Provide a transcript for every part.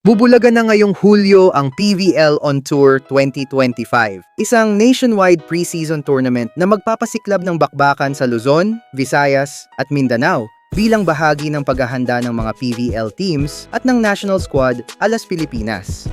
Bubulagan na ngayong Hulyo ang PVL On Tour 2025, isang nationwide preseason tournament na magpapasiklab ng bakbakan sa Luzon, Visayas at Mindanao bilang bahagi ng paghahanda ng mga PVL teams at ng national squad alas Pilipinas.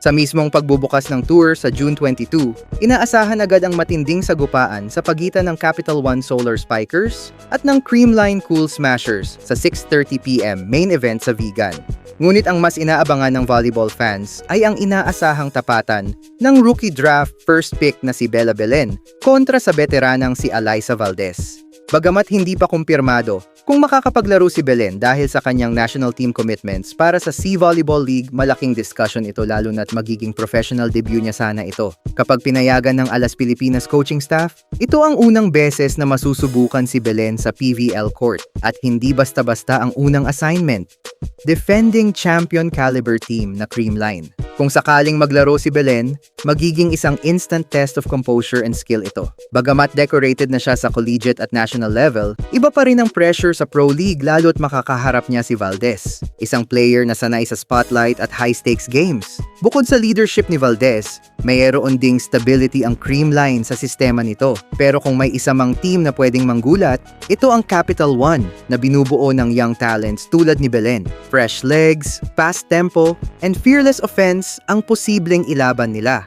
Sa mismong pagbubukas ng tour sa June 22, inaasahan agad ang matinding sagupaan sa pagitan ng Capital One Solar Spikers at ng Creamline Cool Smashers sa 6:30 PM main event sa Vigan. Ngunit ang mas inaabangan ng volleyball fans ay ang inaasahang tapatan ng rookie draft first pick na si Bella Belen kontra sa veteranang si Alyssa Valdez. Bagamat hindi pa kumpirmado kung makakapaglaro si Belen dahil sa kanyang national team commitments para sa Sea Volleyball League, malaking discussion ito lalo na't magiging professional debut niya sana ito. Kapag pinayagan ng Alas Pilipinas coaching staff, ito ang unang beses na masusubukan si Belen sa PVL court at hindi basta-basta ang unang assignment. Defending champion caliber team na Creamline. Kung sakaling maglaro si Belen, magiging isang instant test of composure and skill ito. Bagamat decorated na siya sa collegiate at national level, iba pa rin ang pressure sa Pro League lalo't makakaharap niya si Valdez, isang player na sanay sa spotlight at high-stakes games. Bukod sa leadership ni Valdez, mayroon ding stability ang Creamline sa sistema nito. Pero kung may isa mang team na pwedeng manggulat, ito ang Capital One na binubuo ng young talents tulad ni Belen. Fresh legs, fast tempo, and fearless offense ang posibleng ilaban nila.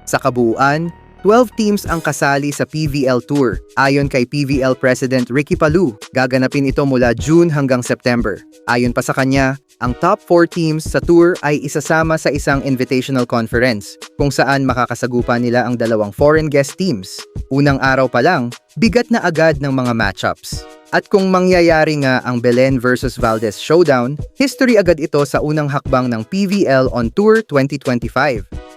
Sa kabuuan, 12 teams ang kasali sa PVL Tour. Ayon kay PVL President Ricky Palou, gaganapin ito mula June hanggang September. Ayon pa sa kanya, ang top 4 teams sa tour ay isasama sa isang invitational conference kung saan makakasagupa nila ang dalawang foreign guest teams. Unang araw pa lang, bigat na agad ng mga matchups. At kung mangyayari nga ang Belen versus Valdez showdown, history agad ito sa unang hakbang ng PVL On Tour 2025.